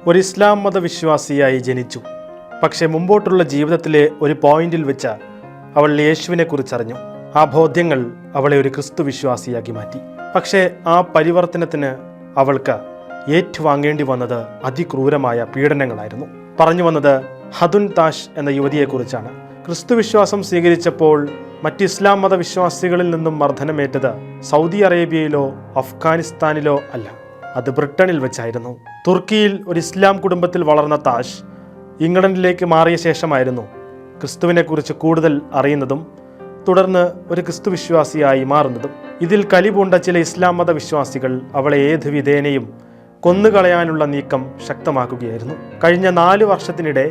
ഒരു ഇസ്ലാം മതവിശ്വാസിയായി ജനിച്ചു. പക്ഷേ മുമ്പോട്ടുള്ള ജീവിതത്തിലെ ഒരു പോയിന്റിൽ വെച്ച് അവൾ യേശുവിനെ കുറിച്ചറിഞ്ഞു. ആ ബോധ്യങ്ങൾ അവളെ ഒരു ക്രിസ്തു വിശ്വാസിയാക്കി മാറ്റി. പക്ഷേ ആ പരിവർത്തനത്തിന് അവൾക്ക് ഏറ്റുവാങ്ങേണ്ടി വന്നത് അതിക്രൂരമായ പീഡനങ്ങളായിരുന്നു. പറഞ്ഞു വന്നത് ഹദുൻ താഷ് എന്ന യുവതിയെക്കുറിച്ചാണ്. ക്രിസ്തു വിശ്വാസം സ്വീകരിച്ചപ്പോൾ മറ്റ് ഇസ്ലാം മതവിശ്വാസികളിൽ നിന്നും മർദ്ദനമേറ്റത് സൗദി അറേബ്യയിലോ അഫ്ഗാനിസ്ഥാനിലോ അല്ല, അത് ബ്രിട്ടനിൽ വെച്ചായിരുന്നു. തുർക്കിയിൽ ഒരു ഇസ്ലാം കുടുംബത്തിൽ വളർന്ന താഷ് ഇംഗ്ലണ്ടിലേക്ക് മാറിയ ശേഷമായിരുന്നു ക്രിസ്തുവിനെക്കുറിച്ച് കൂടുതൽ അറിയുന്നതും തുടർന്ന് ഒരു ക്രിസ്തു വിശ്വാസിയായി മാറുന്നതും. ഇതിൽ കലിപൂണ്ട ചില ഇസ്ലാം മതവിശ്വാസികൾ അവളെ ഏത് വിധേനയും കൊന്നുകളയാനുള്ള നീക്കം ശക്തമാക്കുകയായിരുന്നു. കഴിഞ്ഞ 4 വർഷത്തിനിടെ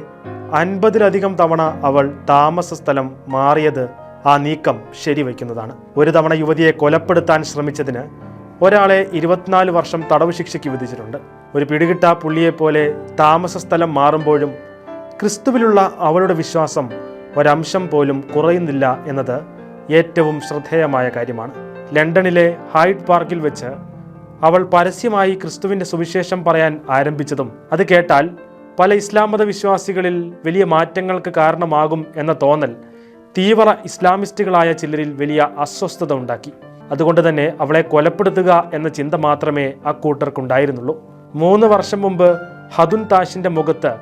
50-ലധികം തവണ അവൾ താമസ സ്ഥലം മാറിയത് ആ നീക്കം ശരിവയ്ക്കുന്നതാണ്. ഒരു തവണ യുവതിയെ കൊലപ്പെടുത്താൻ ശ്രമിച്ചതിന് ഒരാളെ 24 വർഷം തടവ് ശിക്ഷയ്ക്ക് വിധിച്ചിട്ടുണ്ട്. ഒരു പിടികിട്ടാ പുള്ളിയെപ്പോലെ താമസ സ്ഥലം മാറുമ്പോഴും ക്രിസ്തുവിലുള്ള അവളുടെ വിശ്വാസം ഒരംശം പോലും കുറയുന്നില്ല എന്നത് ഏറ്റവും ശ്രദ്ധേയമായ കാര്യമാണ്. ലണ്ടനിലെ ഹൈഡ് പാർക്കിൽ വെച്ച് അവൾ പരസ്യമായി ക്രിസ്തുവിൻ്റെ സുവിശേഷം പറയാൻ ആരംഭിച്ചതും അത് കേട്ടാൽ പല ഇസ്ലാം മത വിശ്വാസികളിൽ വലിയ മാറ്റങ്ങൾക്ക് കാരണമാകും എന്ന തോന്നൽ തീവ്ര ഇസ്ലാമിസ്റ്റുകളായ ചിലരിൽ വലിയ അസ്വസ്ഥത ഉണ്ടാക്കി. അതുകൊണ്ട് തന്നെ അവളെ കൊലപ്പെടുത്തുക എന്ന ചിന്ത മാത്രമേ അക്കൂട്ടർക്കുണ്ടായിരുന്നുള്ളൂ. 3 വർഷം മുമ്പ് ഹദുൻ താഷിന്റെ മുഖത്ത്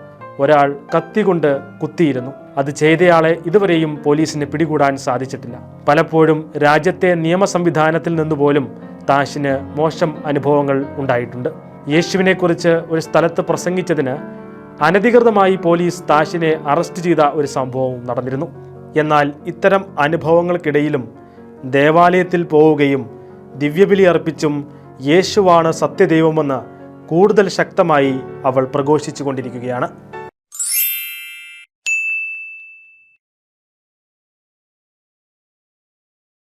ഒരാൾ കത്തികൊണ്ട് കുത്തിയിരുന്നു. അത് ചെയ്തയാളെ ഇതുവരെയും പോലീസിന് പിടികൂടാൻ സാധിച്ചിട്ടില്ല. പലപ്പോഴും രാജ്യത്തെ നിയമ സംവിധാനത്തിൽ നിന്നുപോലും താഷിന് മോശം അനുഭവങ്ങൾ ഉണ്ടായിട്ടുണ്ട്. യേശുവിനെക്കുറിച്ച് ഒരു സ്ഥലത്ത് പ്രസംഗിച്ചതിന് അനധികൃതമായി പോലീസ് താഷിനെ അറസ്റ്റ് ചെയ്ത ഒരു സംഭവവും നടന്നിരുന്നു. എന്നാൽ ഇത്തരം അനുഭവങ്ങൾക്കിടയിലും ദേവാലയത്തിൽ പോവുകയും ദിവ്യബലി അർപ്പിച്ചും യേശുവാണ് സത്യദൈവമെന്ന് കൂടുതൽ ശക്തമായി അവൾ പ്രഘോഷിച്ചു കൊണ്ടിരിക്കുകയാണ്.